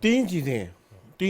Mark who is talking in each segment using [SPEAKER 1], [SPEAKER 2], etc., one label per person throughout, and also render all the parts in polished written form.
[SPEAKER 1] 3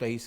[SPEAKER 1] 23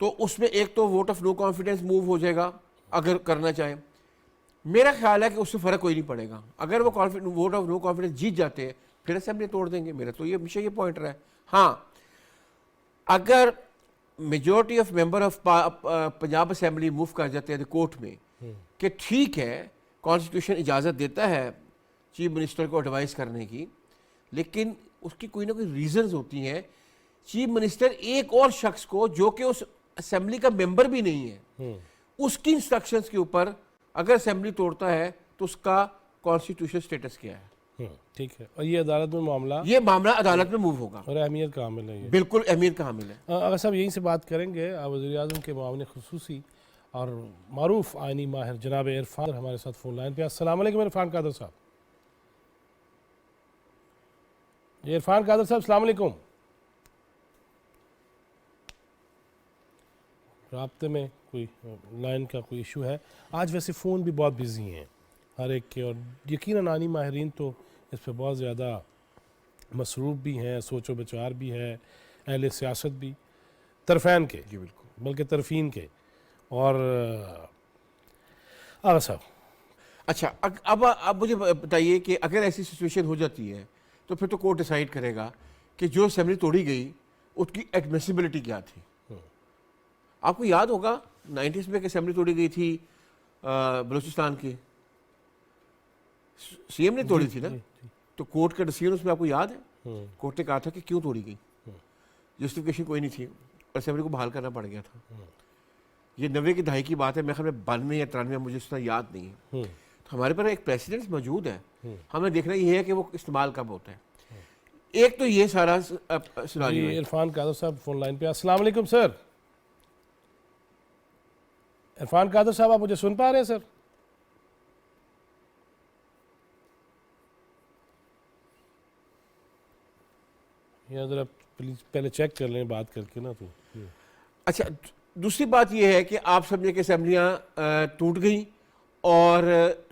[SPEAKER 1] تو اس میں ایک تو vote of no confidence move ہو جائے گا اگر کرنا چاہیں. میرا خیال ہے کہ اس سے فرق کوئی نہیں پڑے گا. اگر وہ ووٹ آف نو کانفیڈنس جیت جاتے ہیں پھر اسمبلی توڑ دیں گے. میرا تو یہ ہمیشہ یہ پوائنٹ رہا ہے. ہاں اگر majority of member of Punjab assembly move کر جاتے ہیں کورٹ میں کہ ٹھیک ہے کانسٹیٹیوشن اجازت دیتا ہے چیف منسٹر کو ایڈوائز کرنے کی, لیکن اس کی کوئی نہ کوئی ریزنز ہوتی ہیں. چیف منسٹر ایک اور شخص کو جو کہ اس اسمبلی کا ممبر بھی نہیں ہے اس کی انسٹرکشنز کے اوپر اگر اسمبلی توڑتا ہے تو اس کا کانسٹیٹیوشن سٹیٹس کیا ہے؟
[SPEAKER 2] ٹھیک ہے. اور یہ عدالت میں معاملہ,
[SPEAKER 1] یہ معاملہ عدالت میں موو ہوگا
[SPEAKER 2] اور اہمیت کا حامل ہے یہ.
[SPEAKER 1] بالکل اہمیت کا حامل ہے.
[SPEAKER 2] اگر صاحب یہیں سے بات کریں گے, وزیر اعظم کے معاون خصوصی اور معروف آئینی ماہر جناب عرفان ہمارے ساتھ فون لائن پہ. السلام علیکم عرفان قادر صاحب. جی عرفان قادر صاحب السلام علیکم. رابطے میں کوئی لائن کا کوئی ایشو ہے. آج ویسے فون بھی بہت بزی ہیں ہر ایک کے, اور یقیناً آئینی ماہرین تو اس پہ بہت زیادہ مصروف بھی ہیں, سوچ و بچار بھی ہے, اہل سیاست بھی طرفین کے,
[SPEAKER 1] جی بالکل,
[SPEAKER 2] بلکہ طرفین کے. اور آغا صاحب
[SPEAKER 1] اچھا اب مجھے بتائیے کہ اگر ایسی سچویشن ہو جاتی ہے تو پھر تو کورٹ ڈیسائیڈ کرے گا کہ جو اسمبلی توڑی گئی اس کی ایڈمیسیبلٹی کیا تھی. آپ کو یاد ہوگا 90s میں کہ اسمبلی توڑی گئی تھی بلوچستان کی, سی ایم نے توڑی تھی نا, تو کورٹ کا ڈیسیژن اس میں آپ کو یاد ہے, کورٹ نے کہا تھا کہ کیوں توڑی گئی, جسٹیفکیشن کوئی نہیں تھی, اسمبلی کو بحال کرنا پڑ گیا تھا. یہ 90 کی دہائی کی بات ہے, میرے خیال میں 92 یا 93 مجھے اس طرح یاد نہیں ہے. تو ہمارے پاس ایک پریسیڈنٹ موجود ہے, ہمیں دیکھنا یہ ہے کہ وہ استعمال کب ہوتا ہے. ایک تو یہ سارا سناریو ہے.
[SPEAKER 2] عرفان قادر صاحب فون لائن پہ. السلام علیکم سر. عرفان قادر صاحب آپ مجھے سن پا رہے ہیں سر؟ یا ذرا پلیز پہلے چیک کر لیں بات کر کے نا. تو
[SPEAKER 1] اچھا دوسری بات یہ ہے کہ آپ سمجھیں کہ اسمبلیاں ٹوٹ گئیں اور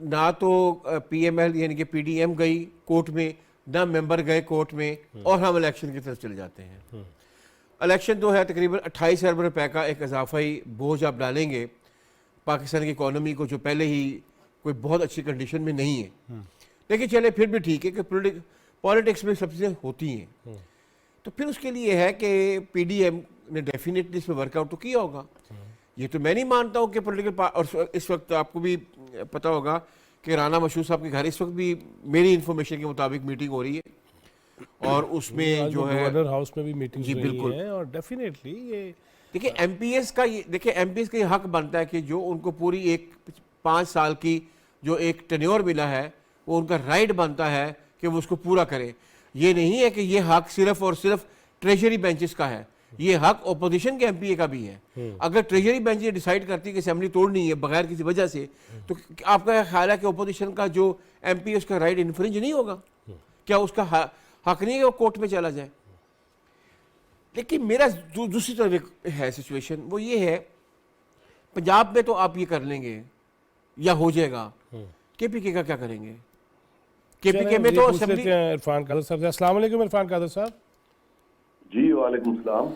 [SPEAKER 1] نہ تو پی ایم ایل یعنی کہ پی ڈی ایم گئی کورٹ میں, نہ ممبر گئے کورٹ میں, اور ہم الیکشن کی طرف چلے جاتے ہیں. الیکشن تو ہے تقریباً 28 ارب روپے کا ایک اضافی بوجھ آپ ڈالیں گے پاکستان کی اکانومی کو, جو پہلے ہی کوئی بہت اچھی کنڈیشن میں نہیں ہے. لیکن چلے پھر بھی ٹھیک ہے کہ پولیٹکس میں سب چیزیں ہوتی ہیں. تو پھر اس کے لیے ہے کہ پی ڈی ایم نے ڈیفینیٹلی اس میں ورک آؤٹ تو کیا ہوگا. یہ تو میں نہیں مانتا ہوں کہ پولیٹیکل, اور اس وقت آپ کو بھی پتہ ہوگا کہ رانا مشہور صاحب کے گھر اس وقت بھی میری انفارمیشن کے مطابق میٹنگ ہو رہی ہے, اور اس میں جو ہے
[SPEAKER 2] گورنر ہاؤس میں بھی میٹنگ
[SPEAKER 1] جی بالکل
[SPEAKER 2] ہیں, اور ڈیفینیٹلی یہ
[SPEAKER 1] دیکھیں ایم پی ایس کا یہ حق بنتا ہے کہ جو ان کو پوری ایک 5 سال کی جو ایک ٹینیور ملا ہے وہ ان کا رائٹ بنتا ہے کہ وہ اس کو پورا کرے. یہ نہیں ہے کہ یہ حق صرف اور صرف ٹریجری بینچز کا ہے, یہ حق اپوزیشن کے ایم پی اے کا بھی ہے. اگر ٹریجری بینچ یہ ڈیسائیڈ کرتی ہے کہ اسمبلی توڑنی ہے بغیر کسی وجہ سے, تو آپ کا خیال ہے کہ اپوزیشن کا جو ایم پی اے اس کا رائٹ انفرنج نہیں ہوگا؟ کیا اس کا حق نہیں ہے وہ کورٹ میں چلا جائے؟ لیکن میرا دوسری طرف ایک ہے سچویشن, وہ یہ ہے پنجاب میں تو آپ یہ کر لیں گے یا ہو جائے گا, کے پی کے کا کیا کریں گے؟ کے پی کے میں تو اسمبلی.
[SPEAKER 2] عرفان قادر صاحب السلام علیکم. عرفان قادر صاحب
[SPEAKER 3] جی وعلیکم السلام.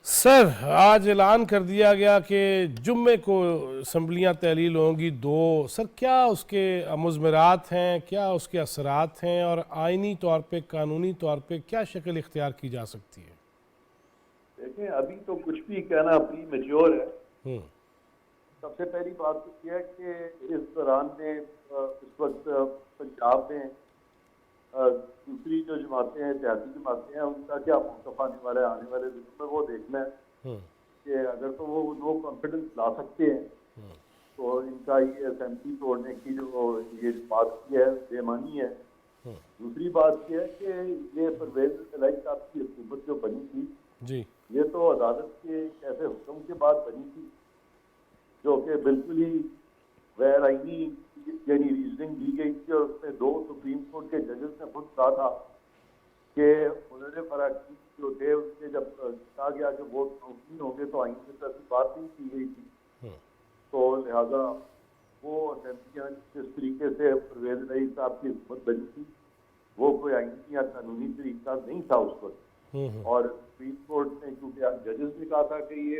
[SPEAKER 2] سر آج اعلان کر دیا گیا کہ جمعے کو اسمبلیاں تحلیل ہوں گی 2. سر کیا اس کے مضمرات ہیں, کیا اس کے اثرات ہیں, اور آئینی طور پہ قانونی طور پہ کیا شکل اختیار کی جا سکتی ہے؟
[SPEAKER 3] دیکھیں ابھی تو کچھ بھی کہنا پری میچور ہے. سب سے پہلی بات تو یہ ہے کہ اس دوران میں اس وقت پنجاب میں دوسری جو جماعتیں ہیں سیاسی جماعتیں ہیں ان کا کیا موقف آنے والا ہے آنے والے دنوں میں, وہ دیکھنا ہے کہ اگر تو وہ نو کانفیڈنس لا سکتے ہیں تو ان کا یہ اسمبلی توڑنے کی جو یہ بات کی ہے بے معنی ہے. دوسری بات یہ ہے کہ یہ پرویز الہی صاحب کی حکومت جو بنی تھی
[SPEAKER 2] جی
[SPEAKER 3] یہ تو عدالت کے ایک ایسے حکم کے بعد بنی تھی جو کہ بالکل ہی غیر آئینی یعنی ریزننگ دی گئی تھی, اور اس میں 2 سپریم کورٹ کے ججز نے خود کہا تھا کہ انہوں فراقی جو تھے ان سے جب کہا گیا کہ وہ نوکری ہوں گے تو آئین کی طرف بات نہیں کی گئی تھی, تو لہٰذا وہ اسمبلیاں جس طریقے سے پرویز الہی صاحب کی حکومت بنی تھی وہ کوئی آئینی یا قانونی طریقہ نہیں تھا اس وقت. اور سپریم کورٹ نے کیونکہ ججز نے کہا تھا کہ یہ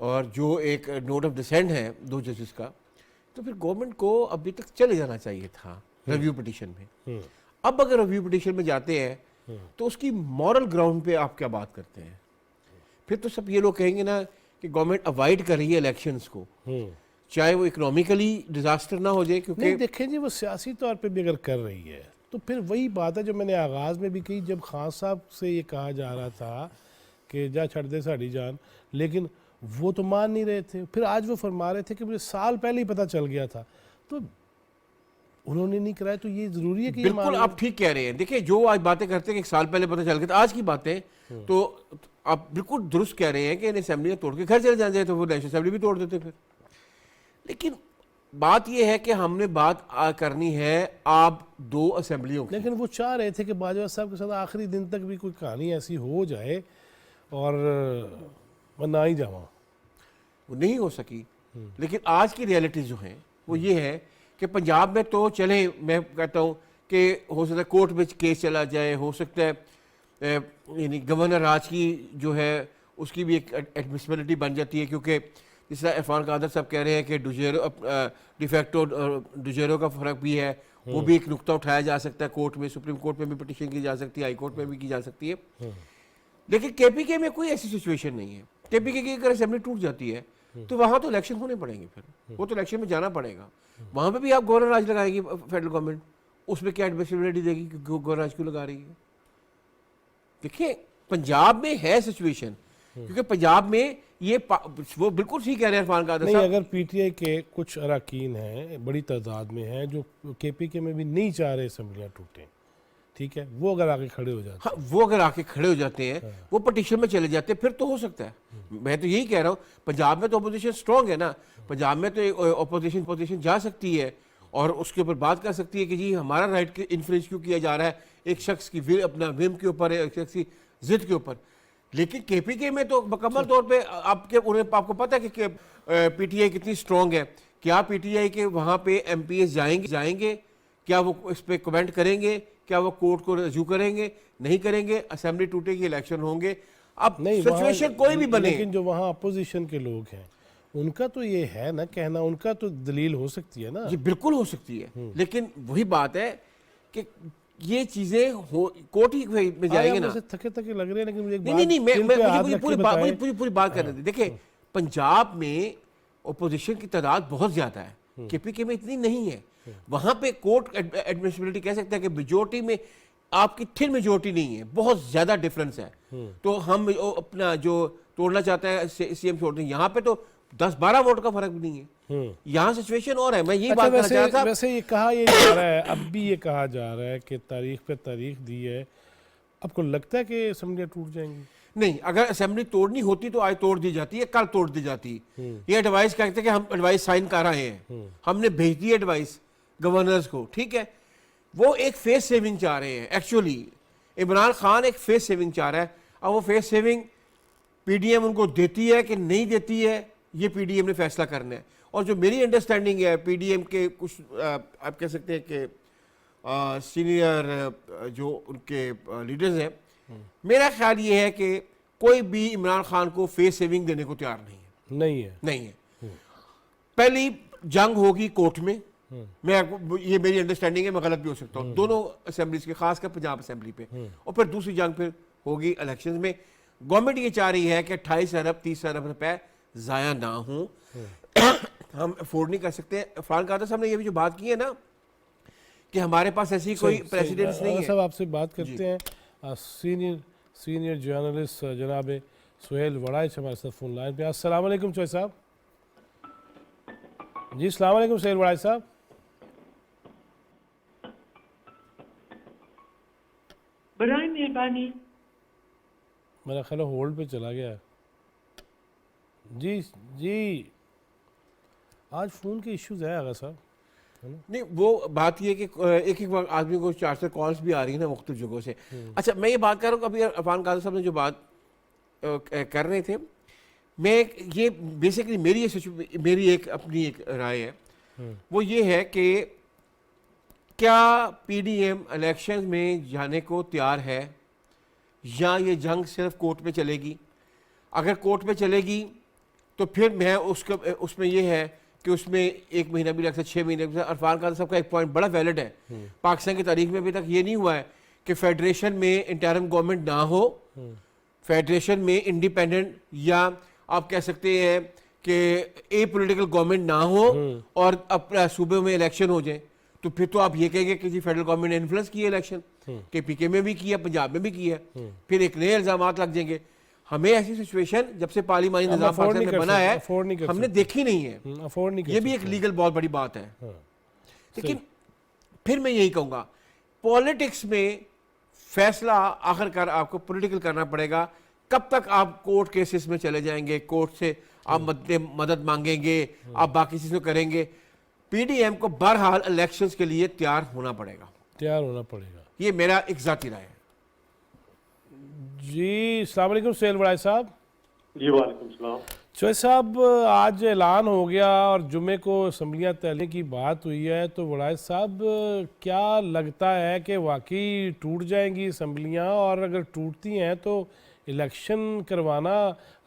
[SPEAKER 1] اور جو ایک نوٹ آف ڈسینٹ ہے 2 ججز کا, تو پھر گورنمنٹ کو ابھی تک چلے جانا چاہیے تھا ریویو پٹیشن میں. اب اگر ریویو پٹیشن میں جاتے ہیں تو اس کی مورل گراؤنڈ پہ آپ کیا بات کرتے ہیں؟ پھر تو سب یہ لوگ کہیں گے نا کہ گورنمنٹ اوائڈ کر رہی ہے الیکشنز کو, چاہے وہ اکنامیکلی ڈیزاسٹر نہ ہو جائے. کیونکہ
[SPEAKER 2] دیکھیں جی وہ سیاسی طور پہ بھی اگر کر رہی ہے تو پھر وہی بات ہے جو میں نے آغاز میں بھی کہی, جب خان صاحب سے یہ کہا جا رہا تھا کہ جا چھڑ دے ساڑی جان, لیکن وہ تو مان نہیں رہے تھے. پھر آج وہ فرما رہے تھے کہ مجھے سال پہلے ہی پتہ چل گیا تھا, تو انہوں نے نہیں کرایا, تو یہ ضروری ہے کہ
[SPEAKER 1] بالکل آپ ٹھیک کہہ رہے ہیں. دیکھیں جو آج باتیں کرتے ہیں کہ 1 سال پہلے پتہ چل گیا تھا, آج کی باتیں تو آپ بالکل درست کہہ رہے ہیں کہ اسمبلی میں توڑ کے گھر چلے جانے تو وہ نیشنل اسمبلی بھی توڑ دیتے پھر. لیکن بات یہ ہے کہ ہم نے بات کرنی ہے آپ 2 اسمبلیوں کی.
[SPEAKER 2] لیکن وہ چاہ رہے تھے کہ باجوہ صاحب کے ساتھ آخری دن تک بھی کوئی کہانی ایسی ہو جائے اور میں نہ ہی جاؤں.
[SPEAKER 1] وہ نہیں ہو سکی. لیکن آج کی ریئلٹی جو ہیں وہ یہ ہے کہ پنجاب میں تو چلیں, میں کہتا ہوں کہ ہو سکتا ہے کورٹ میں کیس چلا جائے, ہو سکتا ہے یعنی گورنر راج کی جو ہے اس کی بھی ایک ایڈمسبلٹی بن جاتی ہے, کیونکہ جس طرح عرفان قادر صاحب کہہ رہے ہیں کہ ڈیفیکٹو ڈوجیرو کا فرق بھی ہے, وہ بھی ایک نقطہ اٹھایا جا سکتا ہے کورٹ میں, سپریم کورٹ میں بھی پٹیشن کی جا سکتی ہے, ہائی کورٹ میں بھی کی جا سکتی ہے. لیکن کے پی کے میں کوئی ایسی سچویشن نہیں ہے. کے پی کے کی اگر اسمبلی ٹوٹ جاتی ہے تو وہاں تو الیکشن ہونے پڑیں گے, پھر وہ تو الیکشن میں جانا پڑے گا. وہاں پہ بھی آپ گورنر راج لگائیں گی فیڈرل گورنمنٹ, اس میں کیا ایڈمسبلٹی دے گی کہ گورنر راج کیوں لگا رہی ہے؟ دیکھیں پنجاب میں ہے سچویشن, کیونکہ پنجاب میں یہ وہ بالکل صحیح کہہ رہے ہیں عرفان قادر
[SPEAKER 2] نہیں,
[SPEAKER 1] صاحب.
[SPEAKER 2] اگر پی ٹی آئی کے کچھ اراکین ہیں بڑی تعداد میں ہیں جو کے پی کے میں بھی نہیں چاہ رہے اسمبلیاں ٹوٹیں, ٹھیک ہے, وہ اگر آگے کھڑے ہو جاتے
[SPEAKER 1] ہاں, وہ اگر آ کے کھڑے ہو جاتے ہیں, وہ پٹیشن میں چلے جاتے ہیں, پھر تو ہو سکتا ہے. میں تو یہی کہہ رہا ہوں, پنجاب میں تو اپوزیشن اسٹرانگ ہے نا, پنجاب میں تو اپوزیشن جا سکتی ہے اور اس کے اوپر بات کر سکتی ہے کہ جی ہمارا رائٹ انفلوئنس کیوں کیا جا رہا ہے ایک شخص کی اپنا وم کے اوپر, ایک شخص کی ضد کے اوپر. لیکن کے پی کے میں تو مکمل طور پہ آپ کو پتہ ہے کہ پی ٹی آئی کتنی اسٹرانگ ہے. کیا پی ٹی آئی کے وہاں پہ ایم پی ایس جائیں گے, کیا وہ اس پہ کمنٹ کریں گے, کیا وہ کورٹ کو رجوع کریں گے؟ نہیں کریں گے. اسمبلی ٹوٹے گی, الیکشن ہوں گے. اب سچویشن کوئی بھی بنے,
[SPEAKER 2] لیکن جو وہاں اپوزیشن کے لوگ ہیں ان کا تو یہ ہے نا کہنا, ان کا تو دلیل ہو سکتی ہے نا.
[SPEAKER 1] جی بالکل ہو سکتی ہے, لیکن وہی بات ہے کہ یہ چیزیں کورٹ ہی میں جائیں گے نا.
[SPEAKER 2] تھکے لگ رہے ہیں, لیکن مجھے
[SPEAKER 1] نہیں, پوری بات کرنے دیں. دیکھیں پنجاب میں اپوزیشن کی تعداد بہت زیادہ ہے, کے پی کے میں اتنی نہیں ہے. وہاں پہ کورٹ ایڈمنسٹریبلٹی کہہ سکتا ہے کہ میجورٹی میں آپ کی تھن میجورٹی نہیں ہے, بہت زیادہ ڈفرنس ہے. تو ہم اپنا جو توڑنا چاہتا ہے سی ایم چھوڑ دیں, یہاں پہ تو 10-12 ووٹ کا فرق بھی نہیں ہے. یہاں سچویشن اور ہے. میں یہی بات کرنا چاہتا تھا.
[SPEAKER 2] ویسے یہ کہا یہ جا رہا ہے, اب بھی یہ کہا جا رہا ہے کہ تاریخ پہ تاریخ دی ہے. آپ کو لگتا ہے کہ اسمبلیاں ٹوٹ جائیں گی؟
[SPEAKER 1] نہیں, اگر اسمبلی توڑنی ہوتی تو آج توڑ دی جاتی ہے, کل توڑ دی جاتی. یہ ایڈوائس کہتے ہیں کہ ہم ایڈوائس سائن کر رہے ہیں, ہم نے بھیج دی ایڈوائس گورنرز کو, ٹھیک ہے. وہ ایک فیس سیونگ چاہ رہے ہیں. ایکچولی عمران خان ایک فیس سیونگ چاہ رہا ہے. اب وہ فیس سیونگ پی ڈی ایم ان کو دیتی ہے کہ نہیں دیتی ہے, یہ پی ڈی ایم نے فیصلہ کرنا ہے. اور جو میری انڈرسٹینڈنگ ہے پی ڈی ایم کے کچھ آپ کہہ سکتے ہیں کہ سینئر جو ان کے لیڈرز ہیں, میرا خیال یہ ہے کہ کوئی بھی عمران خان کو فیس سیونگ دینے کو تیار نہیں ہے. پہلی جنگ ہوگی کورٹ میں, یہ میری انڈرسٹینڈنگ ہے, میں غلط بھی ہو سکتا ہوں, دونوں اسمبلیز کے, خاص کر پنجاب اسمبلی پہ. اور پھر دوسری جنگ پھر ہوگی الیکشنز میں. گورنمنٹ یہ چاہ رہی ہے کہ 28 ارب 30 ارب روپے ضائع نہ ہوں. ہم افورڈ نہیں کر سکتے. عرفان قادر صاحب نے یہ بھی جو بات کی ہے نا کہ ہمارے پاس ایسی کوئی پریسیڈنٹس نہیں ہے.
[SPEAKER 2] صاحب آپ سے بات کرتے ہیں سینئر جرنلسٹ جناب سہیل وڑائچ ہمارے ساتھ فون لائن پہ. السلام علیکم چوہے صاحب. جی السلام علیکم سہیل وڑائچ صاحب.
[SPEAKER 4] برائے مہربانی.
[SPEAKER 2] میرا خیال ہولڈ پہ چلا گیا ہے. جی آج فون کے ایشوز ہے آغا صاحب.
[SPEAKER 1] نہیں, وہ بات یہ کہ ایک وقت آدمی کو 400 کالز بھی آ رہی ہیں نا مختلف جگہوں سے. اچھا میں یہ بات کر رہا ہوں کہ ابھی عرفان قادر صاحب نے جو بات کر رہے تھے, میں یہ بیسیکلی میری ایک اپنی ایک رائے ہے. وہ یہ ہے کہ کیا پی ڈی ایم الیکشن میں جانے کو تیار ہے یا یہ جنگ صرف کورٹ میں چلے گی؟ اگر کورٹ میں چلے گی تو پھر میں اس میں یہ ہے کہ اس میں 1 مہینہ بھی لگ سکتا ہے, 6 مہینے بھی. عرفان خان صاحب کا ایک پوائنٹ بڑا ویلڈ ہے, پاکستان کی تاریخ میں ابھی تک یہ نہیں ہوا ہے کہ فیڈریشن میں انٹرم گورنمنٹ نہ ہو, فیڈریشن میں انڈیپینڈنٹ یا آپ کہہ سکتے ہیں کہ اے پولیٹیکل گورنمنٹ نہ ہو اور اپنے صوبے میں الیکشن ہو جائیں. تو پھر تو آپ یہ کہیں گے کہ جی فیڈرل گورنمنٹ نے انفلوئنس کی ہے الیکشن, کہ پی کے میں بھی کیا, پنجاب میں بھی کیا, پھر ایک نئے الزامات لگ جائیں گے. ہمیں ایسی سچویشن جب سے پارلیمانی نظام پاکستان میں بنا ہے ہم نے دیکھی نہیں ہے. یہ بھی ایک لیگل بہت بڑی بات ہے. لیکن پھر میں یہی کہوں گا, پولیٹکس میں فیصلہ آخر کار آپ کو پولیٹیکل کرنا پڑے گا. کب تک آپ کورٹ کیسز میں چلے جائیں گے, کورٹ سے آپ مدد مانگیں گے, آپ باقی چیزیں کریں گے. پی ڈی ایم کو بہرحال الیکشنز کے لیے تیار ہونا پڑے گا. یہ میرا ایک ذاتی رائے ہے.
[SPEAKER 2] جی السلام علیکم سہیل وڑائے صاحب.
[SPEAKER 3] جی وعلیکم السلام.
[SPEAKER 2] چوہے صاحب آج اعلان ہو گیا اور جمعے کو اسمبلیاں تلنے کی بات ہوئی ہے, تو وڑائے صاحب کیا لگتا ہے کہ واقعی ٹوٹ جائیں گی اسمبلیاں, اور اگر ٹوٹتی ہیں تو الیکشن کروانا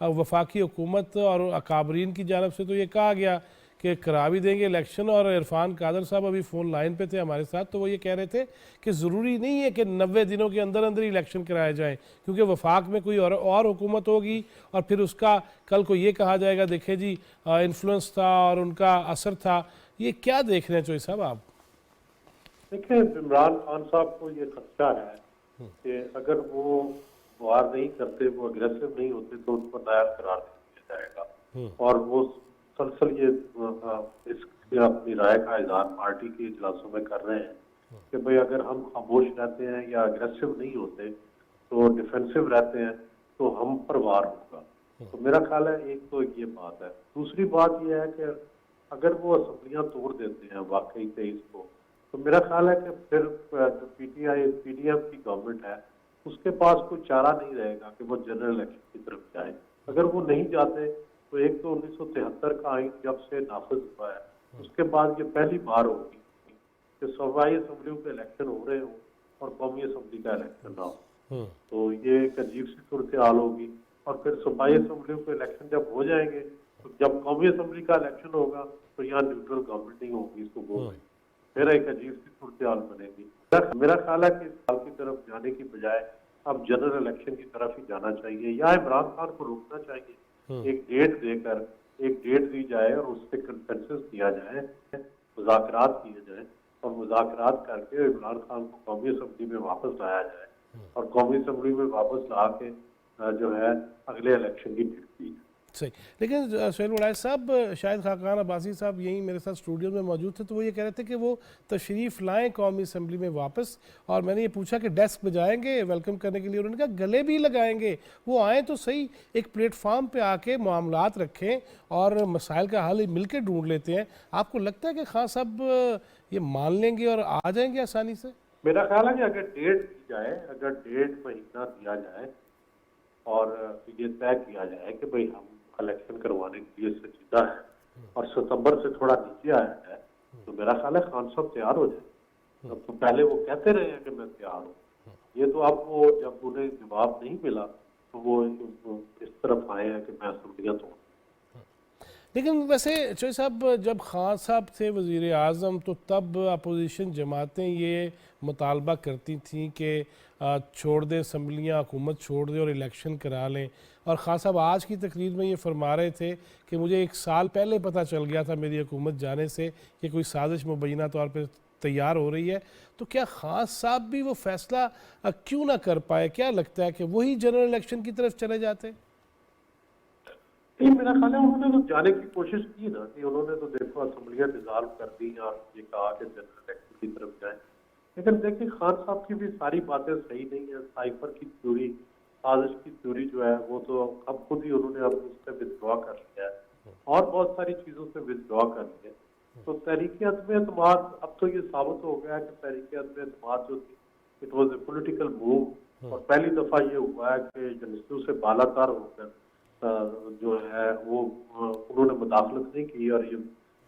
[SPEAKER 2] وفاقی حکومت اور اکابرین کی جانب سے تو یہ کہا گیا کہ کرا بھی دیں گے الیکشن, اور عرفان قادر صاحب ابھی فون لائن پہ تھے ہمارے ساتھ, تو وہ یہ کہہ رہے تھے کہ ضروری نہیں ہے کہ 90 دنوں کے اندر اندر ہی الیکشن کرائے جائیں, کیونکہ وفاق میں کوئی اور حکومت ہوگی اور پھر اس کا کل کو یہ کہا جائے گا دیکھیں جی انفلوئنس تھا اور ان کا اثر تھا. یہ کیا دیکھ رہے ہیں چوہے صاحب آپ؟
[SPEAKER 5] دیکھیں عمران خان صاحب کو یہ خدشہ ہے کہ اگر وہ وار نہیں کرتے, وہ اگریسو نہیں ہوتے, تو ان کو نائب قرار دیا جائے گا. اور وہ مسلسل یہ اس اپنی رائے کا اظہار پارٹی کے اجلاسوں میں کر رہے ہیں کہ بھئی اگر ہم خاموش رہتے ہیں یا اگریسو نہیں ہوتے تو ڈیفینسو رہتے ہیں تو ہم پر وار ہوگا. تو میرا خیال ہے ایک تو یہ بات ہے. دوسری بات یہ ہے کہ اگر وہ اسمبلیاں توڑ دیتے ہیں واقعی 23 کو, تو میرا خیال ہے کہ پھر جو پی ڈی ایم کی گورنمنٹ ہے اس کے پاس کوئی چارہ نہیں رہے گا کہ وہ جنرل الیکشن کی طرف جائے. اگر وہ نہیں جاتے تو ایک تو 1973 کا آئین جب سے نافذ ہوا ہے اس کے بعد یہ پہلی بار ہوگی کہ صوبائی اسمبلیوں کے الیکشن ہو رہے ہوں اور قومی اسمبلی کا الیکشن نہ ہو. تو یہ ایک عجیب سی صورتحال ہوگی. اور پھر صوبائی اسمبلیوں کے الیکشن جب ہو جائیں گے تو جب قومی اسمبلی کا الیکشن ہوگا تو یہاں نیوٹرل گورنمنٹ نہیں ہوگی صوبوں میں, پھر ایک عجیب سی صورتحال بنے گی. میرا خیال ہے کہ اس حال کی طرف جانے کی بجائے اب جنرل الیکشن کی طرف ہی جانا چاہیے, یا عمران خان کو روکنا چاہیے. ایک ڈیٹ دے کر ایک ڈیٹ دی جائے اور اس پہ کنسنسس کیا جائے, مذاکرات کیے جائیں, اور مذاکرات کر کے عمران خان کو قومی اسمبلی میں واپس لایا جائے, اور قومی اسمبلی میں واپس لا کے جو ہے اگلے الیکشن کی ڈیٹ دی جائے.
[SPEAKER 2] صحیح. لیکن سہیل وڑائے صاحب, شاید خاقان عباسی صاحب یہیں میرے ساتھ اسٹوڈیو میں موجود تھے, تو وہ یہ کہہ رہے تھے کہ وہ تشریف لائیں قومی اسمبلی میں واپس, اور میں نے یہ پوچھا کہ ڈیسک پہ جائیں گے ویلکم کرنے کے لیے, انہوں نے کہا گلے بھی لگائیں گے, وہ آئیں تو صحیح, ایک پلیٹ فارم پہ آ کے معاملات رکھیں اور مسائل کا حل مل کے ڈھونڈ لیتے ہیں. آپ کو لگتا ہے کہ خان صاحب یہ مان لیں گے اور آ جائیں گے آسانی سے؟
[SPEAKER 5] میرا خیال ہے کہ اگر ڈیٹ دی جائے, اگر ڈیٹ مہینہ دیا جائے اور یہ طے کیا جائے کہ بھئی ہم الیکشن کروانے کے لیے سنجیدہ ہے اور ستمبر سے تھوڑا نیچے آیا ہے, تو میرا خیال ہے خان صاحب تیار ہو جائے. اب تو پہلے وہ کہتے رہے ہیں کہ میں تیار ہوں, یہ تو اب وہ جب انہیں جواب نہیں ملا تو وہ اس طرف آئے ہیں کہ میں اسمبلیاں توڑوں.
[SPEAKER 2] لیکن ویسے چوہے صاحب جب خان صاحب تھے وزیر اعظم تو تب اپوزیشن جماعتیں یہ مطالبہ کرتی تھیں کہ چھوڑ دیں اسمبلیاں, حکومت چھوڑ دیں اور الیکشن کرا لیں, اور خان صاحب آج کی تقریر میں یہ فرما رہے تھے کہ مجھے 1 سال پہلے پتہ چل گیا تھا میری حکومت جانے سے کہ کوئی سازش مبینہ طور پہ تیار ہو رہی ہے. تو کیا خان صاحب بھی وہ فیصلہ کیوں نہ کر پائے؟ کیا لگتا ہے کہ وہی جنرل الیکشن کی طرف چلے جاتے؟
[SPEAKER 5] نہیں, میرا خیال ہے انہوں نے تو جانے کی کوشش کی نا, کہ انہوں نے تو دیکھو اسمبلیاں ڈیزالو کر دی اور یہ کہا کہ جنرل الیکشن کی طرف جائیں. لیکن دیکھیں خان صاحب کی بھی ساری باتیں صحیح نہیں ہیں. سائفر کی تھیوری, سازش کی تھیوری جو ہے وہ تو اب خود ہی انہوں نے اب اس سے ودرا کر لیا ہے اور بہت ساری چیزوں سے ودرا کر لیا. تو تحریک عدم اعتماد اب تو یہ ثابت ہو گیا کہ تحریک عدم اعتماد جو تھی it was a political move, اور پہلی دفعہ یہ ہوا ہے کہ یونیورسٹیوں سے بالا تر ہو کر جو ہے وہ انہوں نے مداخلت نہیں کی اور یہ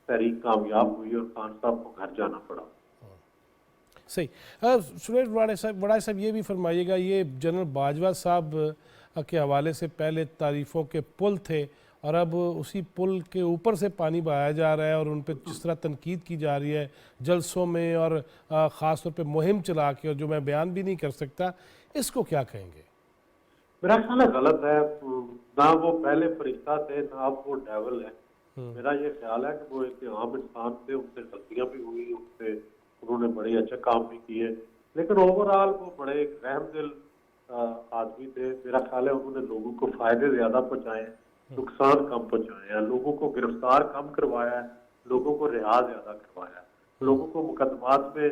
[SPEAKER 5] تحریک کامیاب ہوئی اور خان صاحب کو گھر جانا پڑا.
[SPEAKER 2] صحیح. سہیل وڑائے صاحب یہ بھی فرمائیے گا, یہ جنرل باجوہ صاحب کے حوالے سے پہلے تعریفوں کے پل تھے اور اب اسی پل کے اوپر سے پانی بہایا جا رہا ہے اور ان پہ جس طرح تنقید کی جا رہی ہے جلسوں میں اور خاص طور پہ مہم چلا کے، اور جو میں بیان بھی نہیں کر سکتا، اس کو کیا کہیں گے؟
[SPEAKER 5] میرا خیال ہے غلط ہے، نہ وہ پہلے فرشتہ تھے نہ اب وہ ڈیول ہے۔ میرا یہ خیال ہے کہ وہ ایک عام انسان تھے، ان سے غلطیاں بھی ہوئی، انہوں نے بڑے اچھے کام بھی کیے، لیکن اوورآل وہ بڑے ایک رحم دل آدمی تھے۔ میرا خیال ہے انہوں نے لوگوں کو فائدے زیادہ پہنچائے ہیں، نقصان کم پہنچائے ہیں، لوگوں کو گرفتار کم کروایا ہے، لوگوں کو رہا زیادہ کروایا ہے، لوگوں کو مقدمات میں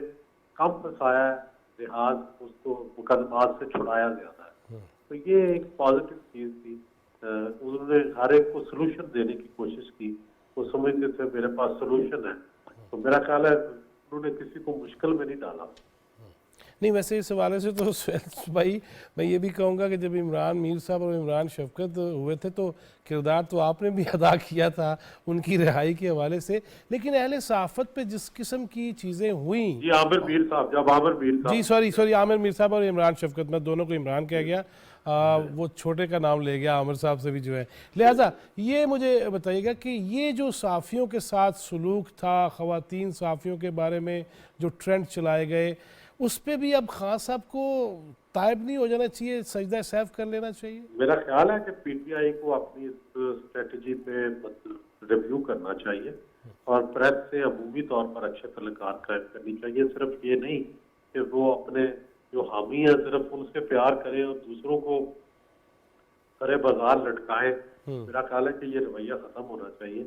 [SPEAKER 5] کم پھنسایا ہے، رہا اس کو مقدمات سے چھڑایا زیادہ ہے۔ تو یہ ایک پازیٹیو چیز تھی۔ انہوں نے ہر ایک کو سلوشن دینے کی کوشش کی، وہ سمجھتے تھے میرے پاس سلوشن ہے، تو میرا خیال ہے انہوں نے کسی کو مشکل میں نہیں ڈالا۔
[SPEAKER 2] نہیں، ویسے اس حوالے سے تو بھائی میں یہ بھی کہوں گا کہ جب عمران میر صاحب اور عمران شفقت ہوئے تھے تو کردار تو آپ نے بھی ادا کیا تھا ان کی رہائی کے حوالے سے، لیکن اہل صحافت پہ جس قسم کی چیزیں ہوئیں،
[SPEAKER 5] جی عامر میر صاحب، جب عامر میر صاحب،
[SPEAKER 2] جی سوری عامر میر صاحب اور عمران شفقت، میں دونوں کو عمران کہہ گیا، وہ چھوٹے کا نام لے گیا عامر صاحب سے بھی جو ہے، لہٰذا یہ مجھے بتائیے گا کہ یہ جو صحافیوں کے ساتھ سلوک تھا، خواتین صحافیوں کے بارے میں جو ٹرینڈ چلائے گئے، اس پہ بھی اب خان صاحب کو تائب نہیں ہو جانا چاہیے، سجدہ سیف کر لینا چاہیے؟
[SPEAKER 5] میرا خیال ہے کہ پی ٹی آئی کو اپنی اس اسٹریٹجی پہ ریویو کرنا چاہیے اور پریس سے عمومی طور پر اچھے تعلقات قائم کرنی چاہیے۔ صرف یہ نہیں کہ وہ اپنے جو حامی ہیں صرف ان سے پیار کریں اور دوسروں کو سرے بازار لٹکائیں۔ میرا خیال ہے کہ یہ رویہ ختم ہونا چاہیے،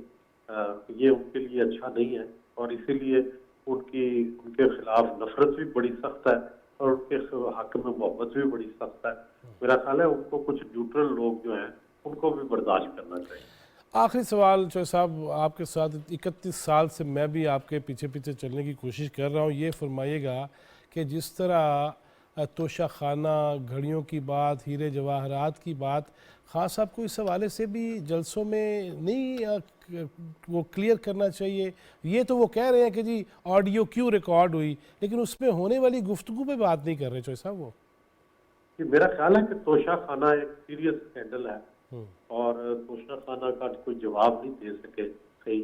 [SPEAKER 5] یہ ان کے لیے اچھا نہیں ہے، اور اسی لیے ان کے خلاف نفرت بھی بڑی سخت ہے اور ان کے حق میں محبت بھی بڑی سخت ہے۔ میرا خیال ہے ان کو کچھ نیوٹرل لوگ جو ہیں ان کو بھی برداشت کرنا چاہیے۔
[SPEAKER 2] آخری سوال چوہے صاحب آپ کے ساتھ، 31 سال سے میں بھی آپ کے پیچھے پیچھے چلنے کی کوشش کر رہا ہوں، یہ فرمائیے گا کہ جس طرح توشہ خانہ، گھڑیوں کی بات، ہیرے جواہرات کی بات، خان صاحب کو اس حوالے سے بھی جلسوں میں نہیں وہ کلیئر کرنا چاہیے؟ یہ تو وہ کہہ رہے ہیں کہ جی آڈیو کیوں ریکارڈ ہوئی، لیکن اس میں ہونے والی گفتگو پہ بات نہیں کر رہے چوہے صاحب وہ۔
[SPEAKER 5] میرا خیال ہے کہ توشہ خانہ ایک سیریس اسکینڈل ہے اور توشہ خانہ کا کوئی جواب نہیں دے سکے، صحیح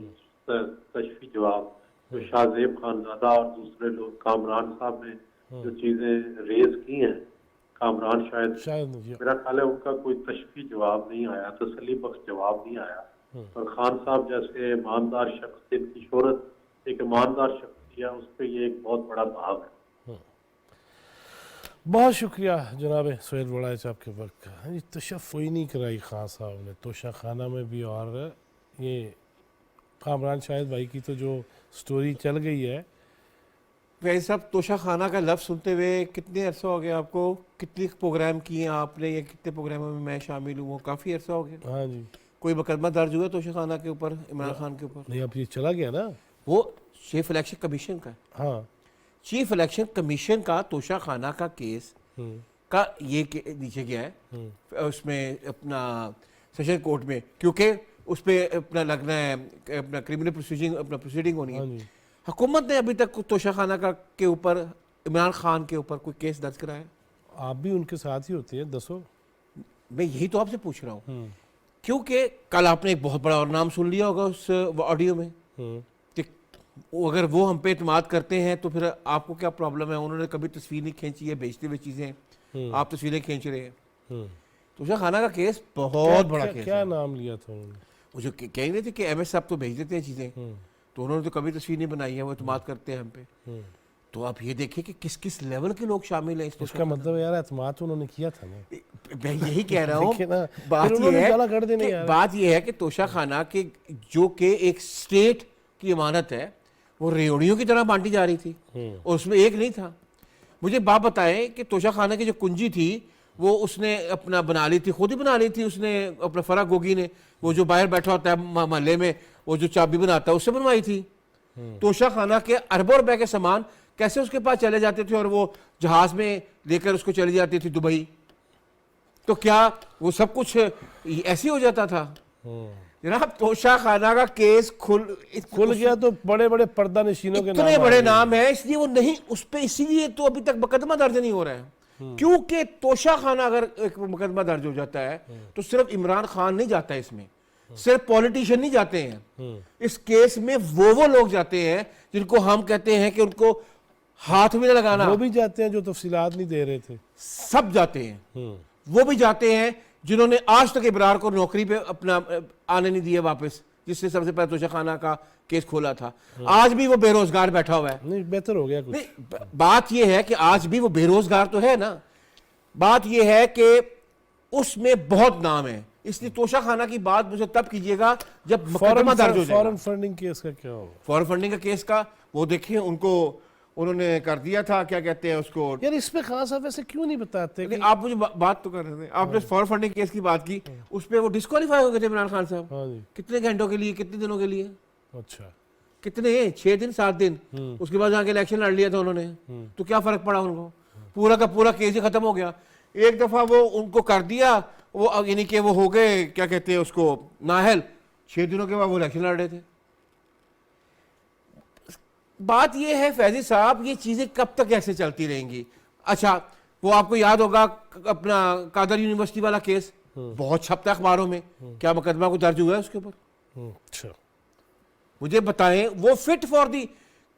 [SPEAKER 5] کشفی جواب، جو شاہ زیب خانزادہ اور دوسرے لوگ، کامران صاحب نے جو چیزیں ریز کی ہیں، کامران شاید میرا خیال ہے ان کا کوئی تشفی جواب نہیں آیا، تسلی بخش جواب نہیں آیا، اور خان صاحب جیسے ایماندار شخص، جن کی شہرت ایک ایماندار شخص کیا، اس پہ یہ ایک بہت بڑا داغ ہے۔
[SPEAKER 2] بہت شکریہ جناب سہیل وڑائچ صاحب کے وقت کا۔ تشفی نہیں کرائی خان صاحب نے توشہ خانہ میں بھی، اور یہ کامران شاہد بھائی کی تو جو سٹوری چل گئی ہے۔
[SPEAKER 1] ویسے صاحب توشہ خانہ کا لفظ سنتے ہوئے کتنے عرصہ ہو گیا آپ کو؟ کتنے پروگرام کیے ہیں آپ نے، یا کتنے پروگراموں میں میں شامل ہوں؟ کافی عرصہ ہو گیا۔
[SPEAKER 2] ہاں جی،
[SPEAKER 1] کوئی مقدمہ درج ہوا توشہ خانہ کے اوپر، عمران خان کے اوپر؟
[SPEAKER 2] نہیں اب یہ چلا گیا نا،
[SPEAKER 1] وہ چیف الیکشن کمیشن کا،
[SPEAKER 2] ہاں
[SPEAKER 1] چیف الیکشن کمیشن کا توشہ خانہ کا کیس کا یہ نیچے گیا ہے اس میں اپنا سیشن کورٹ میں، کیونکہ اس پہ اپنا لگنا ہے اپنا کرمنل پروسیڈنگ ہونی ہے۔ حکومت نے ابھی تک توشہ خانہ کا کے اوپر، عمران خان کے اوپر کوئی کیس درج کرایا؟
[SPEAKER 2] آپ بھی ان کے ساتھ ہی ہوتے ہیں، دسو۔
[SPEAKER 1] میں یہی تو آپ سے پوچھ رہا ہوں، کیونکہ کل آپ نے ایک بہت بڑا اور نام سن لیا ہوگا اس آڈیو میں کہ اگر وہ ہم پہ اعتماد کرتے ہیں تو پھر آپ کو کیا پرابلم ہے؟ انہوں نے کبھی تصویر نہیں کھینچی ہے، بیچتے ہوئے چیزیں آپ تصویریں کھینچ رہے ہیں۔ توشہ خانہ کا کیس بہت بڑا کیس ہے۔
[SPEAKER 2] کیا نام لیا تھا انہوں نے؟
[SPEAKER 1] وہ جو کہہ رہے تھے کہ ایم ایس صاحب تو بھیج دیتے ہیں چیزیں، تو انہوں نے تو کبھی تصویر نہیں بنائی ہے، وہ اعتماد کرتے ہیں ہم پہ۔ تو آپ یہ دیکھیں کہ کس کس لیول کے لوگ شامل ہیں
[SPEAKER 2] اس کا مطلب یار اعتماد تو انہوں نے کیا تھا نا۔
[SPEAKER 1] میں یہی کہہ رہا ہوں، بات یہ ہے کہ توشہ خانہ کے جو کہ ایک اسٹیٹ کی امانت ہے، وہ ریوڑیوں کی طرح بانٹی جا رہی تھی اور اس میں ایک نہیں تھا۔ مجھے بات بتائیں کہ توشہ خانہ کی جو کنجی تھی وہ اس نے اپنا بنا لی تھی، خود ہی بنا لی تھی اس نے، اپنا فرح گوگی نے، وہ جو باہر بیٹھا ہوتا ہے محلے میں، وہ جو چابی بناتا ہے، اس سے بنوائی تھی۔ توشہ خانہ کے اربوں روپے کے سامان کیسے اس کے پاس چلے جاتے تھے اور وہ جہاز میں لے کر اس کو چلی جاتی تھی دبئی؟ تو کیا وہ سب کچھ ایسی ہو جاتا تھا؟ جناب توشہ خانہ کا کیس کھل
[SPEAKER 2] گیا تو بڑے بڑے پردہ نشینوں کے
[SPEAKER 1] اتنے بڑے نام ہیں، اس لیے وہ نہیں اس پہ، اسی لیے تو ابھی تک مقدمہ درج نہیں ہو رہا ہے، کیونکہ توشہ خانہ اگر ایک مقدمہ درج ہو جاتا ہے تو صرف عمران خان نہیں جاتا ہے اس میں، صرف پولیٹیشین نہیں جاتے ہیں اس کیس میں، وہ لوگ جاتے ہیں جن کو ہم کہتے ہیں کہ ان کو ہاتھ بھی نہ لگانا،
[SPEAKER 2] وہ بھی جاتے ہیں جو تفصیلات نہیں دے رہے تھے،
[SPEAKER 1] سب جاتے ہیں، وہ بھی جاتے ہیں جنہوں نے آج تک ابرار کو نوکری پہ اپنا آنے نہیں دیا واپس، جس سے سب سے پہلے توشہ خانہ کا کیس کھولا تھا، آج بھی وہ بے روزگار بیٹھا ہوا ہے۔
[SPEAKER 2] نہیں بہتر ہو گیا کچھ۔
[SPEAKER 1] نہیں، بات یہ ہے کہ آج بھی وہ بے روزگار تو ہے نا، بات یہ ہے کہ اس میں بہت نام ہے، اس لیے توشہ خانہ کی بات مجھے تب کیجئے گا جب مقدمہ درج ہو جائے گا۔
[SPEAKER 2] فارن فنڈنگ کیس کا کیا ہوگا؟
[SPEAKER 1] فارن فنڈنگ کا کیس کا وہ دیکھیں، ان کو انہوں نے کر دیا تھا، کیا کہتے ہیں اس کو،
[SPEAKER 2] یار اس پہ خاص آپ ایسے کیوں نہیں بتاتے کہ
[SPEAKER 1] آپ مجھے بات تو کر رہے تھے، آپ نے فارن فنڈنگ کیس کی بات کی، اس پہ وہ ڈسکوالیفائی ہو گئے تھے عمران خان صاحب،
[SPEAKER 2] ہاں جی،
[SPEAKER 1] کتنے گھنٹوں کے لیے، کتنے دنوں کے لیے،
[SPEAKER 2] اچھا
[SPEAKER 1] کتنے 6 دن 7 دن، اس کے بعد جا کے الیکشن لڑ لیا تھا انہوں نے، تو کیا فرق پڑا ان کو، پورا کا پورا کیس ہی ختم ہو گیا۔ ایک دفعہ وہ ان کو کر دیا، وہ یعنی کہ وہ ہو گئے کیا کہتے ہیں اس کو نااہل، 6 دنوں کے بعد وہ الیکشن لڑ رہے تھے۔ بات یہ ہے فیضی صاحب، یہ چیزیں کب تک ایسے چلتی رہیں گی؟ اچھا وہ آپ کو یاد ہوگا اپنا قادر یونیورسٹی والا کیس، بہت چھپتا ہے اخباروں میں، کیا مقدمہ کو درج ہوا ہے اس کے اوپر؟
[SPEAKER 2] اچھا
[SPEAKER 1] مجھے بتائیں، وہ fit for the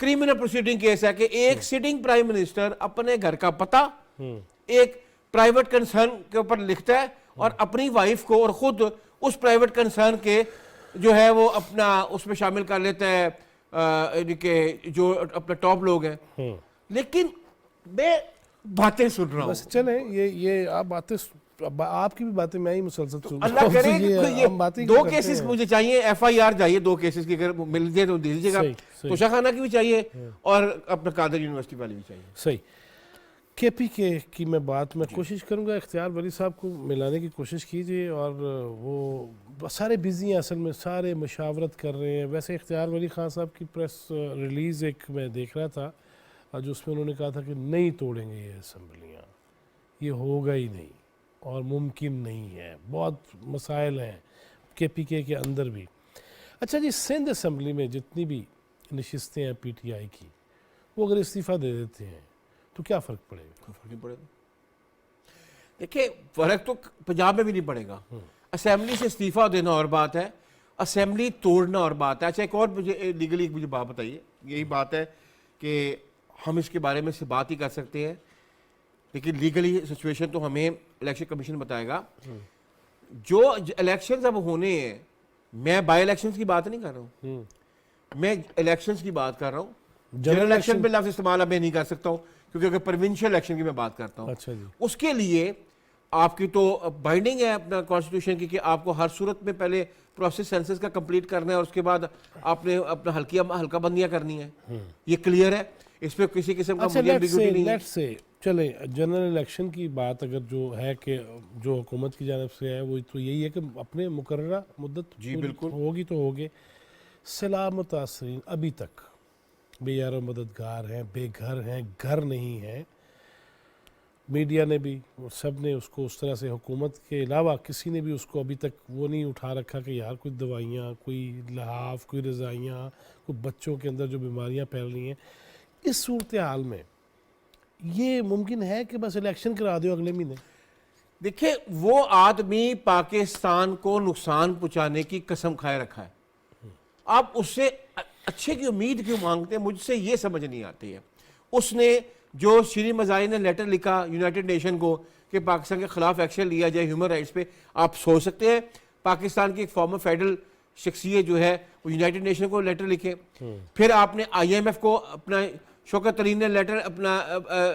[SPEAKER 1] criminal proceeding case ہے کہ ایک سٹنگ پرائم منسٹر اپنے گھر کا پتہ ایک پرائیویٹ کنسرن کے اوپر لکھتا ہے اور اپنی وائف کو اور خود اس پرائیویٹ کنسرن کے جو ہے وہ اپنا اس میں شامل کر لیتا ہے، یعنی کہ جو اپنے ٹاپ لوگ ہیں۔ لیکن میں باتیں سن رہا ہوں،
[SPEAKER 2] بس چلیں، یہ آپ باتیں، آپ کی بھی باتیں میں ہی مسلسل سن رہا
[SPEAKER 1] اللہ
[SPEAKER 2] ہوں،
[SPEAKER 1] کرے
[SPEAKER 2] یہ ہم باتیں
[SPEAKER 1] کہ
[SPEAKER 2] کیوں
[SPEAKER 1] دو
[SPEAKER 2] کرتے
[SPEAKER 1] کیسز
[SPEAKER 2] ہیں؟
[SPEAKER 1] مجھے چاہیے، ایف آئی آر چاہیے 2 کیسز کی، اگر مل جائے تو دے دیجیے گا،
[SPEAKER 2] صحیح، صحیح۔
[SPEAKER 1] توشہ خانہ کی بھی چاہیے اور اپنا قادر یونیورسٹی والی بھی چاہیے۔
[SPEAKER 2] صحیح۔ کے پی کے کی میں بات میں کوشش کروں گا، اختیار ولی صاحب کو ملانے کی کوشش کیجئے، اور وہ سارے بزی ہیں اصل میں، سارے مشاورت کر رہے ہیں۔ ویسے اختیار ولی خان صاحب کی پریس ریلیز ایک میں دیکھ رہا تھا، جو اس میں انہوں نے کہا تھا کہ نہیں توڑیں گے یہ اسمبلیاں، یہ ہوگا ہی نہیں اور ممکن نہیں ہے، بہت مسائل ہیں کے پی کے اندر بھی۔ اچھا جی، سندھ اسمبلی میں جتنی بھی نشستیں ہیں پی ٹی آئی کی، وہ اگر استعفیٰ دے دیتے ہیں تو کیا فرق پڑے گا؟
[SPEAKER 1] فرق نہیں پڑے گا، دیکھیں فرق تو پنجاب میں بھی نہیں پڑے گا۔ اسمبلی سے استعفیٰ دینا اور بات ہے، اسمبلی توڑنا اور بات ہے۔ اچھا ایک اور مجھے لیگلی مجھے بات بتائیے، یہی بات ہے کہ ہم اس کے بارے میں سے بات ہی کر سکتے ہیں، لیکن لیگلی سچویشن تو ہمیں الیکشن کمیشن بتائے گا۔ جو الیکشنز اب ہونے ہیں، میں بائی الیکشنز کی بات نہیں کر رہا ہوں، میں الیکشنز کی بات کر رہا ہوں۔ جنرل الیکشن میں لفظ استعمال اب میں نہیں کر سکتا ہوں، کیونکہ اگر پروونشل الیکشن کی میں بات کرتا ہوں،
[SPEAKER 2] اچھا جی،
[SPEAKER 1] اس کے لیے آپ کی تو بائنڈنگ ہے اپنا کانسٹیٹیوشن کی کہ آپ کو ہر صورت میں پہلے پروسیس سینسس کا کمپلیٹ کرنا ہے اور اس کے بعد آپ نے اپنا ہلکا بندیاں کرنی ہے، یہ کلیئر ہے، اس پہ کسی قسم کا مجھے ایمبیگوٹی نہیں ہے۔
[SPEAKER 2] لیٹس سے چلیں جنرل الیکشن کی بات اگر جو ہے کہ جو حکومت کی جانب سے ہے وہ تو یہی ہے کہ اپنے مقررہ مدت
[SPEAKER 1] جی بالکل
[SPEAKER 2] ہوگی تو ہوگے۔ سیلاب متاثرین ابھی تک بے یار و مددگار ہیں، بے گھر ہیں، گھر نہیں ہیں۔ میڈیا نے بھی سب نے اس کو اس طرح سے، حکومت کے علاوہ کسی نے بھی اس کو ابھی تک وہ نہیں اٹھا رکھا کہ یار کوئی دوائیاں، کوئی لحاف، کوئی رضائیاں، کوئی بچوں کے اندر جو بیماریاں پھیل رہی ہیں۔ اس صورتحال میں یہ ممکن ہے کہ بس الیکشن کرا دیو اگلے مہینے؟
[SPEAKER 1] دیکھیں وہ آدمی پاکستان کو نقصان پہنچانے کی قسم کھائے رکھا ہے، آپ اس سے اچھے کی امید کیوں مانگتے ہیں؟ مجھ سے یہ سمجھ نہیں آتی ہے۔ اس نے جو شیریں مزاری نے لیٹر لکھا یونائٹڈ نیشن کو کہ پاکستان کے خلاف ایکشن لیا جائے ہیومن رائٹس پہ، آپ سوچ سکتے ہیں پاکستان کی ایک فارمر فیڈرل شخصیت جو ہے وہ یونائٹڈ نیشن کو لیٹر لکھے؟ پھر آپ نے آئی ایم ایف کو اپنا شوکت ترین نے لیٹر اپنا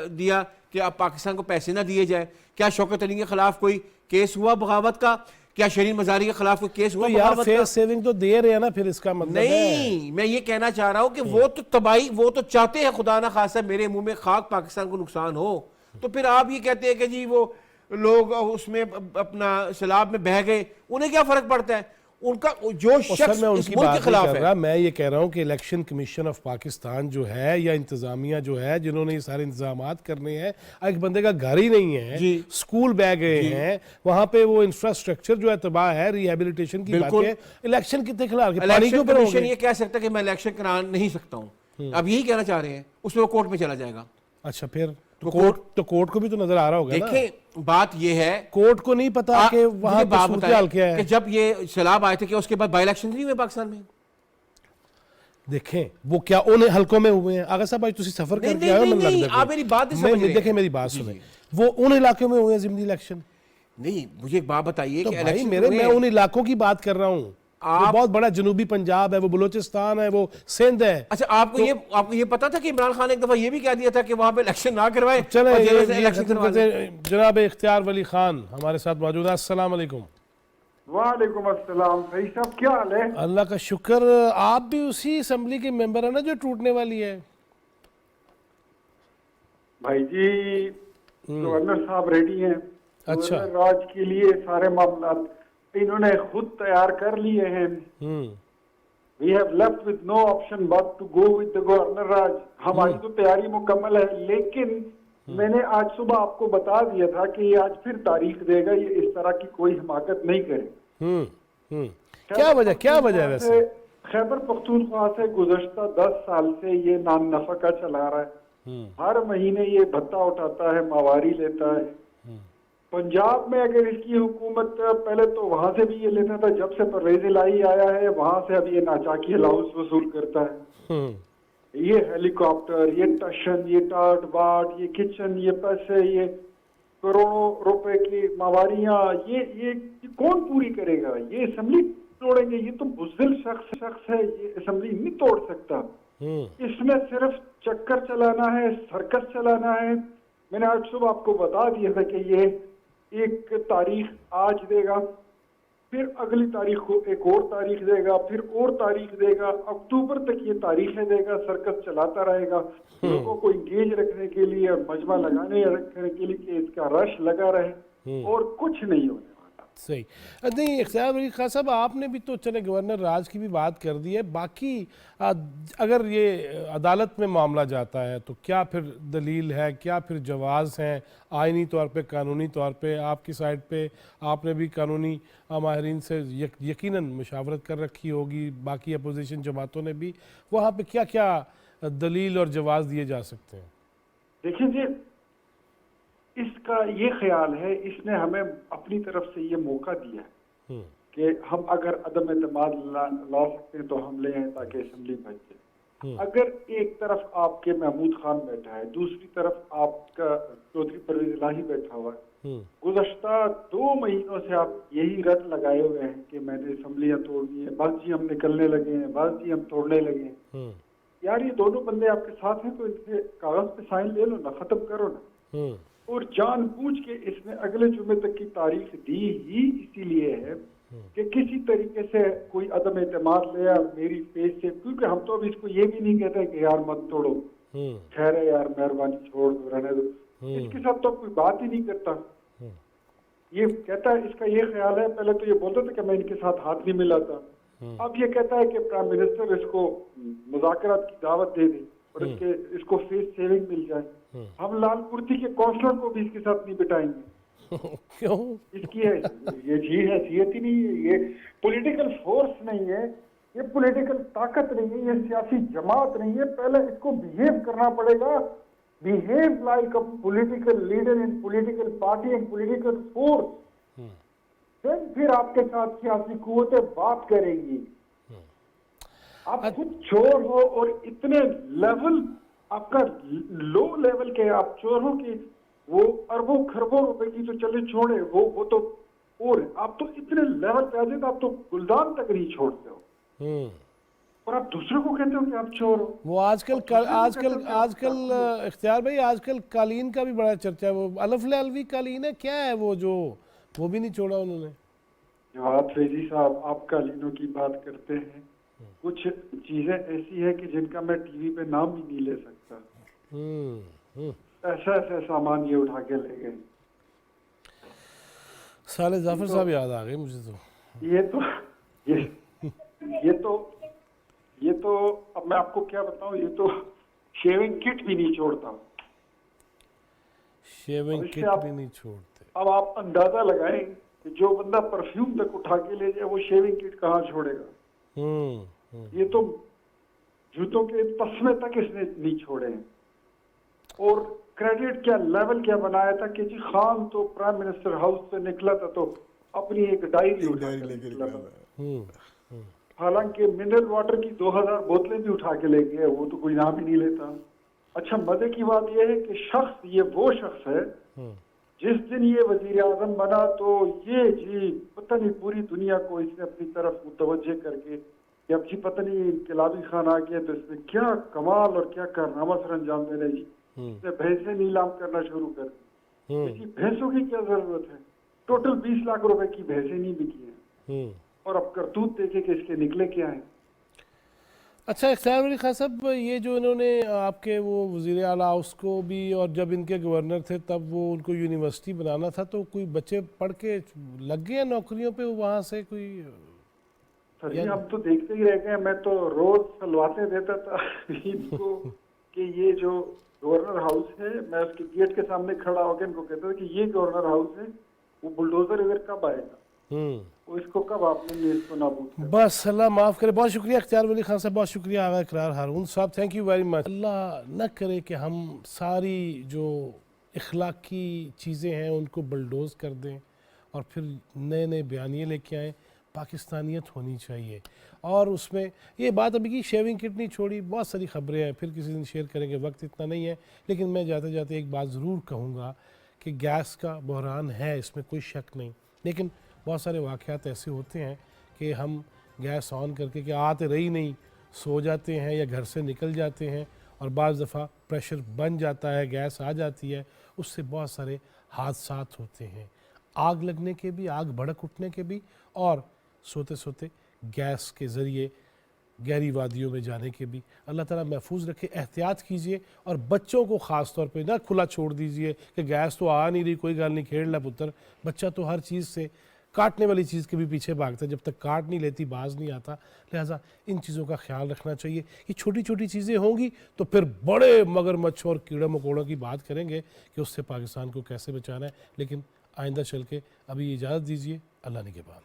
[SPEAKER 1] دیا کہ آپ پاکستان کو پیسے نہ دیے جائے۔ کیا شوکت ترین کے خلاف کوئی کیس ہوا بغاوت کا؟ کیا شیریں مزاری کے خلاف کوئی کیس ہوا
[SPEAKER 2] یار
[SPEAKER 1] بغاوت کا؟
[SPEAKER 2] فیس سیونگ تو دے رہے ہیں نا، پھر اس کا مطلب
[SPEAKER 1] نہیں، میں یہ کہنا چاہ رہا ہوں کہ وہ تو تباہی، وہ تو چاہتے ہیں خدا نہ خاصہ میرے منہ میں خاک پاکستان کو نقصان ہو، تو پھر آپ یہ کہتے ہیں کہ جی وہ لوگ اس میں اپنا سیلاب میں بہہ گئے، انہیں کیا فرق پڑتا ہے؟ ان کا جو شخص
[SPEAKER 2] میں ان
[SPEAKER 1] اس
[SPEAKER 2] کی
[SPEAKER 1] ملک
[SPEAKER 2] بات
[SPEAKER 1] کے
[SPEAKER 2] نہیں
[SPEAKER 1] خلاف
[SPEAKER 2] کر
[SPEAKER 1] ہے۔
[SPEAKER 2] رہا، میں یہ کہہ رہا ہوں کہ الیکشن کمیشن آف پاکستان جو ہے یا انتظامیہ جو ہے جنہوں نے یہ سارے انتظامات کرنے ہیں، ایک بندے کا گھر ہی نہیں ہے،
[SPEAKER 1] جی
[SPEAKER 2] سکول بہ گئے ہیں، وہاں پہ وہ انفراسٹرکچر جو ہے تباہ ہے، ریہیبلیٹیشن کی باتیں، الیکشن کتنے خلاف کے پانی کے
[SPEAKER 1] الیکشن
[SPEAKER 2] اوپر
[SPEAKER 1] کمیشن
[SPEAKER 2] ہوگی؟
[SPEAKER 1] یہ کہہ سکتا ہے کہ میں الیکشن کرا نہیں سکتا ہوں، اب یہی کہنا چاہ رہے ہیں، اس میں وہ کورٹ میں چلا جائے گا۔
[SPEAKER 2] اچھا پھر تو کورٹ کو بھی تو نظر آ رہا ہوگا نا.
[SPEAKER 1] دیکھیں بات یہ ہے
[SPEAKER 2] کورٹ کو نہیں پتا کہ وہاں پہ صورتحال کیا ہے.
[SPEAKER 1] کہ جب یہ سیلاب آئے تھے کہ اس کے بعد بائی الیکشن نہیں ہوئے پاکستان میں.
[SPEAKER 2] دیکھیں وہ کیا ان حلقوں میں ہوئے ہیں. آغا صاحب آج تسی سفر کر کے آئے ہو.
[SPEAKER 1] آپ میری بات نہیں سمجھ رہے.
[SPEAKER 2] دیکھیں میری بات سنیں, وہ ان علاقوں میں ہوئے ہیں ضمنی الیکشن.
[SPEAKER 1] نہیں مجھے ایک بات بتائیے کہ
[SPEAKER 2] بھائی میں ان علاقوں کی بات کر رہا ہوں. وہ بہت بڑا جنوبی پنجاب ہے, وہ بلوچستان ہے, وہ سندھ ہے.
[SPEAKER 1] اچھا آپ کو یہ پتا تھا کہ عمران خان ایک دفعہ یہ بھی کہہ دیا تھا کہ وہاں پہ الیکشن نہ کروائے.
[SPEAKER 2] جناب اختیار ولی خان ہمارے ساتھ موجود ہے. السلام علیکم.
[SPEAKER 6] وعلیکم السلام. بھائی صاحب کیا حال ہے؟
[SPEAKER 2] اللہ کا شکر. آپ بھی اسی اسمبلی کے ممبر ہیں نا جو ٹوٹنے والی ہے؟
[SPEAKER 6] بھائی جی گورنر صاحب ریڈی ہیں.
[SPEAKER 2] اچھا,
[SPEAKER 6] راج کے لیے سارے معاملات انہوں نے خود تیار کر لیے ہیں. We have left with no option but to go with the governor راج. ہماری تو تیاری مکمل ہے, لیکن میں نے آج صبح آپ کو بتا دیا تھا کہ یہ آج پھر تاریخ دے گا, یہ اس طرح کی کوئی حماقت نہیں کرے.
[SPEAKER 2] کیا وجہ ہے ویسے؟
[SPEAKER 6] خیبر پختونخوا سے گزشتہ 10 سال سے یہ نان نفقہ چلا رہا ہے. ہر مہینے یہ بھتہ اٹھاتا ہے, ماواری لیتا ہے. پنجاب میں اگر اس کی حکومت پہلے تو وہاں سے بھی یہ لیتا تھا, جب سے پرویز الہی آیا ہے وہاں سے اب یہ ناچاکی الاؤنس وصول کرتا ہے. یہ ہیلی کاپٹر, یہ ٹشن, یہ ٹاٹ باٹ, یہ کچن, یہ پیسے, یہ کروڑوں روپے کی ماواریاں, یہ کون پوری کرے گا؟ یہ اسمبلی توڑیں گے؟ یہ تو بزدل شخص ہے, یہ اسمبلی نہیں توڑ سکتا. اس میں صرف چکر چلانا ہے, سرکس چلانا ہے. میں نے آج صبح آپ کو بتا دیا تھا کہ یہ ایک تاریخ آج دے گا, پھر اگلی تاریخ کو ایک اور تاریخ دے گا, پھر اور تاریخ دے گا, اکتوبر تک یہ تاریخیں دے گا. سرکس چلاتا رہے گا لوگوں کو انگیج رکھنے کے لیے, مجمع لگانے رکھنے کے لیے کہ اس کا رش لگا رہے, اور کچھ نہیں ہونے.
[SPEAKER 2] صحیح. نہیں اختیار ولی خان صاحب, آپ نے بھی تو چلے گورنر راج کی بھی بات کر دی ہے. باقی اگر یہ عدالت میں معاملہ جاتا ہے تو کیا پھر دلیل ہے, کیا پھر جواز ہیں آئینی طور پہ, قانونی طور پہ؟ آپ کی سائڈ پہ آپ نے بھی قانونی ماہرین سے یقیناً مشاورت کر رکھی ہوگی, باقی اپوزیشن جماعتوں نے بھی. وہاں پہ کیا کیا دلیل اور جواز دیے جا سکتے ہیں؟
[SPEAKER 6] دیکھیں جی, اس کا یہ خیال ہے, اس نے ہمیں اپنی طرف سے یہ موقع دیا ہے کہ ہم اگر عدم اعتماد لا سکتے ہیں تو ہم لے آئیں تاکہ اسمبلی بچ جائے. اگر ایک طرف آپ کے محمود خان بیٹھا ہے, دوسری طرف آپ کا چودھری پرویز الہی بیٹھا ہوا ہے, گزشتہ 2 مہینوں سے آپ یہی رٹ لگائے ہوئے ہیں کہ میں نے اسمبلیاں توڑنی ہیں, بس جی ہم نکلنے لگے ہیں, بس جی ہم توڑنے لگے ہیں. یار یہ دونوں بندے آپ کے ساتھ ہیں تو ان سے کاغذ پہ سائن لے لو نا, ختم کرو نا. اور جان بوجھ کے اس نے اگلے جمعے تک کی تاریخ دی ہی اسی لیے ہے کہ کسی طریقے سے کوئی عدم اعتماد لے میری فیس سے, کیونکہ ہم تو اب اس کو یہ بھی نہیں کہتے کہ یار مت توڑو, خیر ہے یار مہربانی چھوڑ دو, رہنے دو. اس کے ساتھ تو کوئی بات ہی نہیں کرتا. یہ کہتا ہے, اس کا یہ خیال ہے, پہلے تو یہ بولتا تھا کہ میں ان کے ساتھ ہاتھ نہیں ملاتا, اب یہ کہتا ہے کہ پرائم منسٹر اس کو مذاکرات کی دعوت دے دے اور اس کو فیس سیونگ مل جائے. ہم لال پورتی کے کونسلر کو بھی اس کے ساتھ نہیں بٹائیں گے.
[SPEAKER 2] کیوں؟
[SPEAKER 6] اس کی یہ جی حیثیت ہی نہیں ہے, یہ پولیٹیکل فورس نہیں ہے, یہ پولیٹیکل طاقت نہیں ہے, یہ سیاسی جماعت نہیں ہے. پہلے اس کو بہیو کرنا پڑے گا, behave like a political leader in political party and political force. پھر آپ کے ساتھ سیاسی قوتیں بات کریں گی. آپ خود چور ہو اور اتنے لیول آپ کا لو لیول کے آپ چور ہو کہ وہ اربوں خربوں روپے کی تو چلے چھوڑے, وہ تو اور آپ تو اتنے لیول پہ آ جائے, آپ تو گلدان تک نہیں چھوڑتے ہو اور آپ دوسرے کو کہتے ہو کہ آپ چور ہو.
[SPEAKER 2] وہ آج کل اختیار بھائی, آج کل قالین کا بھی بڑا چرچا ہے. وہ الف لالوی قالین ہے, کیا ہے وہ جو وہ بھی نہیں چھوڑا انہوں نے؟
[SPEAKER 6] جواد فیضی صاحب, آپ قالینوں کی بات کرتے ہیں, کچھ چیزیں ایسی ہیں کہ جن کا میں ٹی وی پہ نام بھی نہیں لے سکتا. ایسا سامان یہ اٹھا کے لے گئے.
[SPEAKER 2] سالے ظفر صاحب یاد آ گئے مجھے تو.
[SPEAKER 6] یہ تو اب میں آپ کو کیا بتاؤں, یہ تو شیونگ کٹ بھی نہیں چھوڑتا.
[SPEAKER 2] شیونگ کٹ بھی نہیں چھوڑتے.
[SPEAKER 6] اب آپ اندازہ لگائیں کہ جو بندہ پرفیوم تک اٹھا کے لے جائے وہ شیونگ کٹ کہاں چھوڑے گا. یہ تو جوتوں کے تسمے تک اس نے نہیں چھوڑے ہیں. اور کریڈٹ کیا لیول کیا بنایا تھا کہ جی خان تو پرائم منسٹر ہاؤس سے نکلا تھا تو اپنی ایک ڈائری اٹھا کے نکلا تھا، حالانکہ منرل واٹر کی 2000 بوتلیں بھی اٹھا کے لے گئے، وہ تو کوئی نام ہی نہیں لیتا۔ اچھا مزے کی بات یہ ہے کہ وہ شخص ہے جس دن یہ وزیر اعظم بنا تو یہ جی پتہ نہیں پوری دنیا کو اس نے اپنی طرف متوجہ کر کے کہ اب جی پتہ نہیں انقلابی خان آ گیا تو اس میں کیا کمال اور کیا کارنامہ سر انجام دینے جی، اس نے بھینسیں نیلام کرنا شروع کر دی۔ جی بھینسوں کی کیا ضرورت ہے، ٹوٹل 20 لاکھ روپے کی بھینسیں نہیں بکی ہیں، اور اب کرتوت دیکھے کہ اس کے نکلے کیا ہیں۔
[SPEAKER 2] اچھا اختیار ولی خان صاحب، یہ جو انہوں نے آپ کے وہ وزیر اعلیٰ اس کو بھی، اور جب ان کے گورنر تھے تب وہ ان کو یونیورسٹی بنانا تھا تو کوئی بچے پڑھ کے لگ گئے نوکریوں پہ وہاں سے کوئی؟
[SPEAKER 6] سر جی ہم تو دیکھتے ہی رہ گئے، میں تو روز سلواتیں دیتا تھا ان کو کہ یہ جو گورنر ہاؤس ہے، میں اس کے گیٹ کے سامنے کھڑا ہو کے ان کو کہتا تھا کہ یہ گورنر ہاؤس ہے، وہ بلڈوزر ادھر کب آئے گا، وہ اس کو کب آپ نے نیز کو نابود کر۔
[SPEAKER 2] بس اللہ معاف کرے۔ بہت شکریہ اختیار ولی خان صاحب، بہت شکریہ آغا اقرار ہارون صاحب، تھینک یو ویری مچ۔ اللہ نہ کرے کہ ہم ساری جو اخلاقی چیزیں ہیں ان کو بلڈوز کر دیں اور پھر نئے نئے بیانیے لے کے آئیں۔ پاکستانیت ہونی چاہیے، اور اس میں یہ بات ابھی کی شیونگ کٹ نہیں چھوڑی، بہت ساری خبریں ہیں، پھر کسی دن شیئر کریں گے، وقت اتنا نہیں ہے، لیکن میں جاتے جاتے ایک بات ضرور کہوں گا کہ گیس کا بحران ہے، اس میں کوئی شک نہیں، لیکن بہت سارے واقعات ایسے ہوتے ہیں کہ ہم گیس آن کر کے کہ آتے رہی نہیں، سو جاتے ہیں یا گھر سے نکل جاتے ہیں، اور بعض دفعہ پریشر بن جاتا ہے، گیس آ جاتی ہے، اس سے بہت سارے حادثات ہوتے ہیں، آگ لگنے کے بھی، آگ بھڑک اٹھنے کے بھی، اور سوتے سوتے گیس کے ذریعے گہری وادیوں میں جانے کے بھی۔ اللہ تعالیٰ محفوظ رکھے، احتیاط کیجئے، اور بچوں کو خاص طور پہ نہ کھلا چھوڑ دیجئے کہ گیس تو آ نہیں رہی، کوئی گل نہیں، کھیڑ لا پتر۔ بچہ تو ہر چیز سے، کاٹنے والی چیز کے بھی پیچھے بھاگتا ہے، جب تک کاٹ نہیں لیتی باز نہیں آتا، لہٰذا ان چیزوں کا خیال رکھنا چاہیے۔ یہ چھوٹی چھوٹی چیزیں ہوں گی تو پھر بڑے مگرمچھ اور کیڑے مکوڑوں کی بات کریں گے کہ اس سے پاکستان کو کیسے بچانا ہے، لیکن آئندہ چل کے ابھی اجازت دیجئے، اللہ نگہبان۔